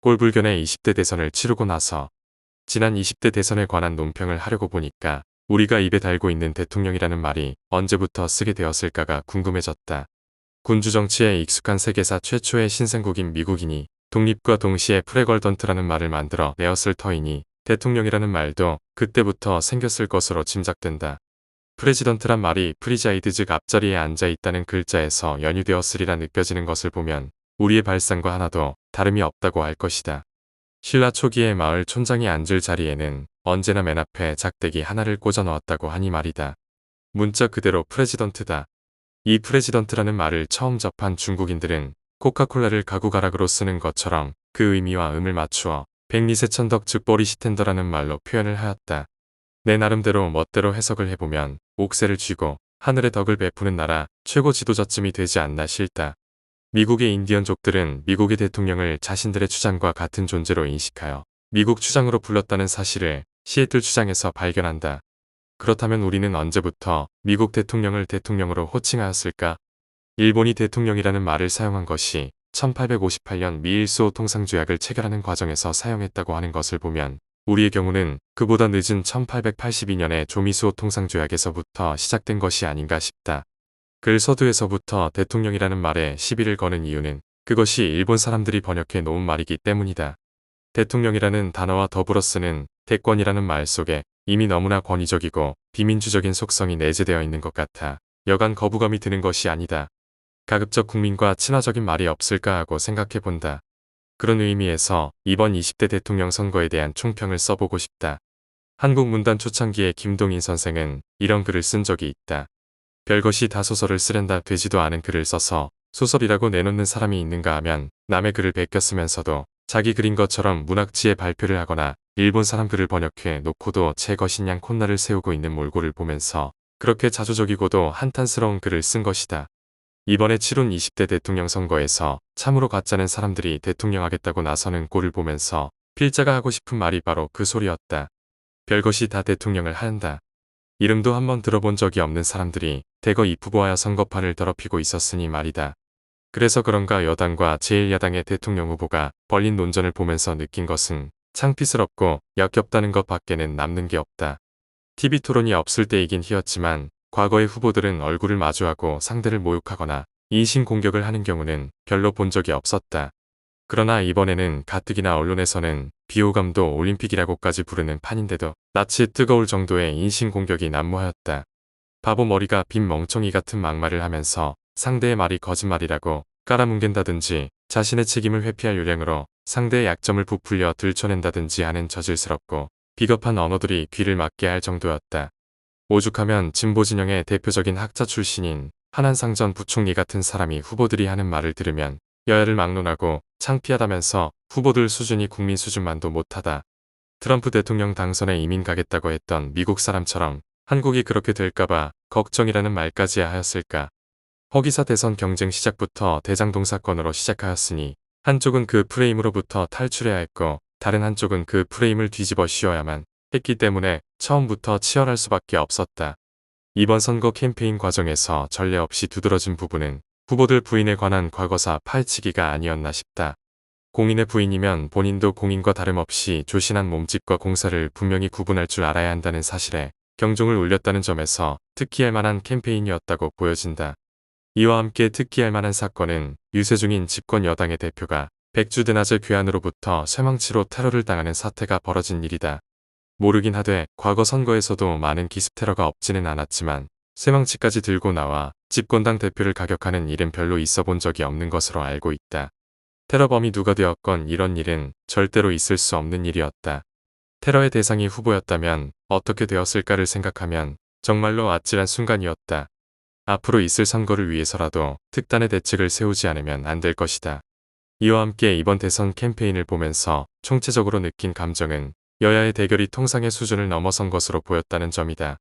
꼴불견의 20대 대선을 치르고 나서 지난 20대 대선에 관한 논평을 하려고 보니까 우리가 입에 달고 있는 대통령이라는 말이 언제부터 쓰게 되었을까가 궁금해졌다. 군주 정치에 익숙한 세계사 최초의 신생국인 미국인이 독립과 동시에 프레걸던트라는 말을 만들어 내었을 터이니 대통령이라는 말도 그때부터 생겼을 것으로 짐작된다. 프레지던트란 말이 프리자이드 즉 앞자리에 앉아있다는 글자에서 연유되었으리라 느껴지는 것을 보면 우리의 발상과 하나도 다름이 없다고 할 것이다. 신라 초기의 마을 촌장이 앉을 자리에는 언제나 맨 앞에 작대기 하나를 꽂아 놓았다고 하니 말이다. 문자 그대로 프레지던트다. 이 프레지던트라는 말을 처음 접한 중국인들은 코카콜라를 가구가락으로 쓰는 것처럼 그 의미와 음을 맞추어 백리세천덕 즉 보리시텐더라는 말로 표현을 하였다. 내 나름대로 멋대로 해석을 해보면 옥새를 쥐고 하늘의 덕을 베푸는 나라 최고 지도자쯤이 되지 않나 싶다. 미국의 인디언족들은 미국의 대통령을 자신들의 추장과 같은 존재로 인식하여 미국 추장으로 불렀다는 사실을 시애틀 추장에서 발견한다. 그렇다면 우리는 언제부터 미국 대통령을 대통령으로 호칭하였을까? 일본이 대통령이라는 말을 사용한 것이 1858년 미일수호 통상조약을 체결하는 과정에서 사용했다고 하는 것을 보면 우리의 경우는 그보다 늦은 1882년의 조미수호 통상조약에서부터 시작된 것이 아닌가 싶다. 글 서두에서부터 대통령이라는 말에 시비를 거는 이유는 그것이 일본 사람들이 번역해 놓은 말이기 때문이다. 대통령이라는 단어와 더불어 쓰는 대권이라는 말 속에 이미 너무나 권위적이고 비민주적인 속성이 내재되어 있는 것 같아 여간 거부감이 드는 것이 아니다. 가급적 국민과 친화적인 말이 없을까 하고 생각해 본다. 그런 의미에서 이번 20대 대통령 선거에 대한 총평을 써보고 싶다. 한국문단 초창기에 김동인 선생은 이런 글을 쓴 적이 있다. 별것이 다 소설을 쓰련다 되지도 않은 글을 써서 소설이라고 내놓는 사람이 있는가 하면 남의 글을 베껴쓰면서도 자기 글인 것처럼 문학지에 발표를 하거나 일본 사람 글을 번역해 놓고도 제 것인 양 콧날을 세우고 있는 몰골을 보면서 그렇게 자조적이고도 한탄스러운 글을 쓴 것이다. 이번에 치룬 20대 대통령 선거에서 참으로 가짜는 사람들이 대통령하겠다고 나서는 꼴을 보면서 필자가 하고 싶은 말이 바로 그 소리였다. 별것이 다 대통령을 한다. 이름도 한번 들어본 적이 없는 사람들이 대거 입후보하여 선거판을 더럽히고 있었으니 말이다. 그래서 그런가 여당과 제1야당의 대통령 후보가 벌린 논전을 보면서 느낀 것은 창피스럽고 역겹다는 것 밖에는 남는 게 없다. TV 토론이 없을 때이긴 희었지만 과거의 후보들은 얼굴을 마주하고 상대를 모욕하거나 인신공격을 하는 경우는 별로 본 적이 없었다. 그러나 이번에는 가뜩이나 언론에서는 비호감도 올림픽이라고까지 부르는 판인데도 낯이 뜨거울 정도의 인신공격이 난무하였다. 바보 머리가 빈 멍청이 같은 막말을 하면서 상대의 말이 거짓말이라고 깔아뭉갠다든지 자신의 책임을 회피할 요량으로 상대의 약점을 부풀려 들춰낸다든지 하는 저질스럽고 비겁한 언어들이 귀를 막게 할 정도였다. 오죽하면 진보진영의 대표적인 학자 출신인 한한상 전 부총리 같은 사람이 후보들이 하는 말을 들으면 여야를 막론하고 창피하다면서 후보들 수준이 국민 수준만도 못하다. 트럼프 대통령 당선에 이민 가겠다고 했던 미국 사람처럼 한국이 그렇게 될까봐 걱정이라는 말까지 하였을까. 허기사 대선 경쟁 시작부터 대장동 사건으로 시작하였으니 한쪽은 그 프레임으로부터 탈출해야 했고 다른 한쪽은 그 프레임을 뒤집어 씌워야만 했기 때문에 처음부터 치열할 수밖에 없었다. 이번 선거 캠페인 과정에서 전례 없이 두드러진 부분은 후보들 부인에 관한 과거사 파헤치기가 아니었나 싶다. 공인의 부인이면 본인도 공인과 다름없이 조신한 몸집과 공사를 분명히 구분할 줄 알아야 한다는 사실에 경종을 울렸다는 점에서 특기할 만한 캠페인이었다고 보여진다. 이와 함께 특기할 만한 사건은 유세 중인 집권 여당의 대표가 백주대낮의 괴한으로부터 쇠망치로 테러를 당하는 사태가 벌어진 일이다. 모르긴 하되 과거 선거에서도 많은 기습 테러가 없지는 않았지만 쇠망치까지 들고 나와 집권당 대표를 가격하는 일은 별로 있어 본 적이 없는 것으로 알고 있다. 테러범이 누가 되었건 이런 일은 절대로 있을 수 없는 일이었다. 테러의 대상이 후보였다면 어떻게 되었을까를 생각하면 정말로 아찔한 순간이었다. 앞으로 있을 선거를 위해서라도 특단의 대책을 세우지 않으면 안 될 것이다. 이와 함께 이번 대선 캠페인을 보면서 총체적으로 느낀 감정은 여야의 대결이 통상의 수준을 넘어선 것으로 보였다는 점이다.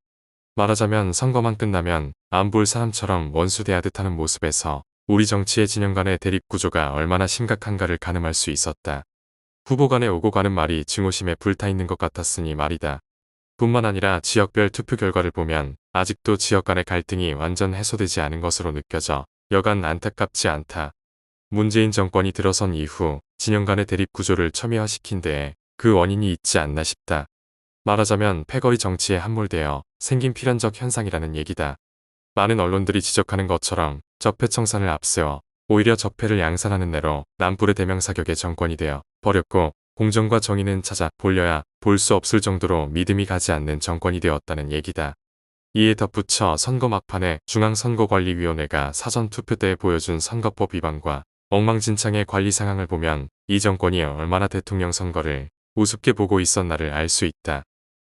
말하자면 선거만 끝나면 안 볼 사람처럼 원수대하듯 하는 모습에서 우리 정치의 진영 간의 대립구조가 얼마나 심각한가를 가늠할 수 있었다. 후보 간에 오고 가는 말이 증오심에 불타있는 것 같았으니 말이다. 뿐만 아니라 지역별 투표 결과를 보면 아직도 지역 간의 갈등이 완전 해소되지 않은 것으로 느껴져 여간 안타깝지 않다. 문재인 정권이 들어선 이후 진영 간의 대립 구조를 첨예화시킨 데에 그 원인이 있지 않나 싶다. 말하자면 패거리 정치에 함몰되어 생긴 필연적 현상이라는 얘기다. 많은 언론들이 지적하는 것처럼 적폐청산을 앞세워 오히려 적폐를 양산하는 내로 남불의 대명사격의 정권이 되어 버렸고, 공정과 정의는 찾아 보려야 볼 수 없을 정도로 믿음이 가지 않는 정권이 되었다는 얘기다. 이에 덧붙여 선거 막판에 중앙선거관리위원회가 사전투표 때 보여준 선거법 위반과 엉망진창의 관리 상황을 보면 이 정권이 얼마나 대통령 선거를 우습게 보고 있었나를 알 수 있다.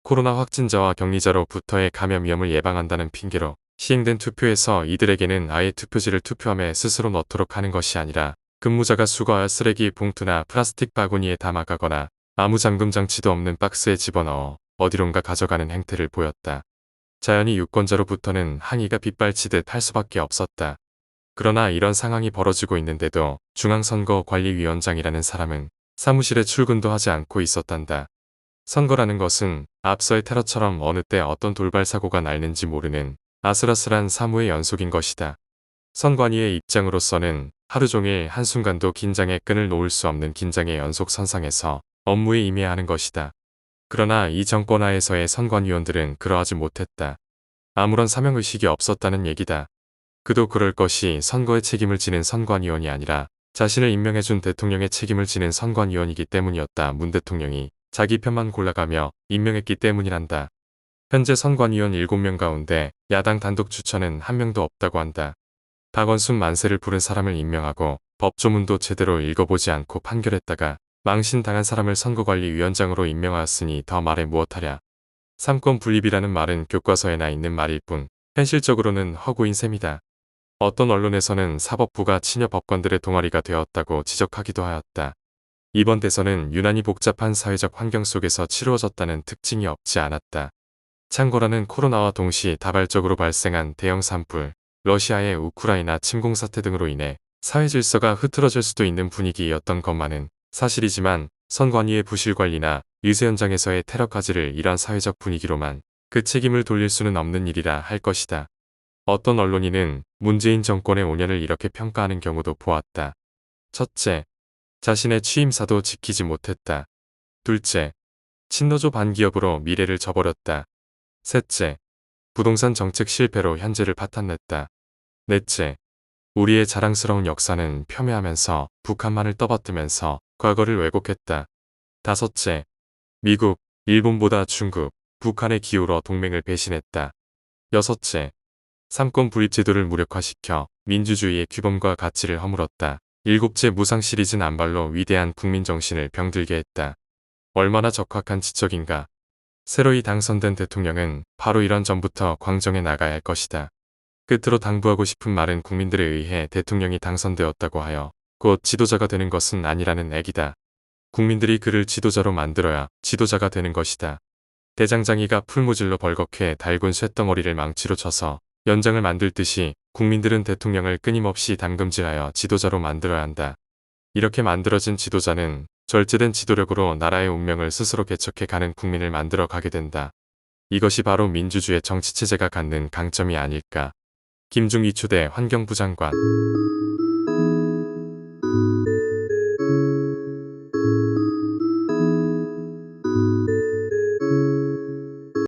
코로나 확진자와 격리자로부터의 감염 위험을 예방한다는 핑계로 시행된 투표에서 이들에게는 아예 투표지를 투표함에 스스로 넣도록 하는 것이 아니라 근무자가 수거할 쓰레기 봉투나 플라스틱 바구니에 담아가거나 아무 잠금 장치도 없는 박스에 집어넣어 어디론가 가져가는 행태를 보였다. 자연히 유권자로부터는 항의가 빗발치듯 할 수밖에 없었다. 그러나 이런 상황이 벌어지고 있는데도 중앙선거관리위원장이라는 사람은 사무실에 출근도 하지 않고 있었단다. 선거라는 것은 앞서의 테러처럼 어느 때 어떤 돌발 사고가 날는지 모르는 아슬아슬한 사무의 연속인 것이다. 선관위의 입장으로서는 하루 종일 한순간도 긴장의 끈을 놓을 수 없는 긴장의 연속 선상에서 업무에 임해야 하는 것이다. 그러나 이 정권 하에서의 선관위원들은 그러하지 못했다. 아무런 사명의식이 없었다는 얘기다. 그도 그럴 것이 선거의 책임을 지는 선관위원이 아니라 자신을 임명해준 대통령의 책임을 지는 선관위원이기 때문이었다. 문 대통령이 자기 편만 골라가며 임명했기 때문이란다. 현재 선관위원 7명 가운데 야당 단독 추천은 한 명도 없다고 한다. 박원순 만세를 부른 사람을 임명하고 법조문도 제대로 읽어보지 않고 판결했다가 망신당한 사람을 선거관리위원장으로 임명하였으니 더 말해 무엇하랴. 삼권 분립이라는 말은 교과서에나 있는 말일 뿐 현실적으로는 허구인 셈이다. 어떤 언론에서는 사법부가 친여 법관들의 동아리가 되었다고 지적하기도 하였다. 이번 대선은 유난히 복잡한 사회적 환경 속에서 치루어졌다는 특징이 없지 않았다. 참고라는 코로나와 동시 다발적으로 발생한 대형 산불, 러시아의 우크라이나 침공 사태 등으로 인해 사회 질서가 흐트러질 수도 있는 분위기였던 것만은 사실이지만 선관위의 부실 관리나 유세 현장에서의 테러까지를 이러한 사회적 분위기로만 그 책임을 돌릴 수는 없는 일이라 할 것이다. 어떤 언론인은 문재인 정권의 5년을 이렇게 평가하는 경우도 보았다. 첫째, 자신의 취임사도 지키지 못했다. 둘째, 친노조 반기업으로 미래를 저버렸다. 셋째, 부동산 정책 실패로 현재를 파탄냈다. 넷째, 우리의 자랑스러운 역사는 폄훼하면서 북한만을 떠받들면서 과거를 왜곡했다. 다섯째, 미국, 일본보다 중국, 북한에 기울어 동맹을 배신했다. 여섯째, 삼권 분립 제도를 무력화시켜 민주주의의 규범과 가치를 허물었다. 일곱째, 무상 시리즈 남발로 위대한 국민정신을 병들게 했다. 얼마나 적확한 지적인가. 새로이 당선된 대통령은 바로 이런 점부터 광정해 나가야 할 것이다. 끝으로 당부하고 싶은 말은 국민들에 의해 대통령이 당선되었다고 하여 곧 지도자가 되는 것은 아니라는 얘기다. 국민들이 그를 지도자로 만들어야 지도자가 되는 것이다. 대장장이가 풀무질로 벌겋게 달군 쇳덩어리를 망치로 쳐서 연장을 만들듯이 국민들은 대통령을 끊임없이 담금질하여 지도자로 만들어야 한다. 이렇게 만들어진 지도자는 절제된 지도력으로 나라의 운명을 스스로 개척해 가는 국민을 만들어 가게 된다. 이것이 바로 민주주의 정치체제가 갖는 강점이 아닐까. 김중희 초대 환경부 장관.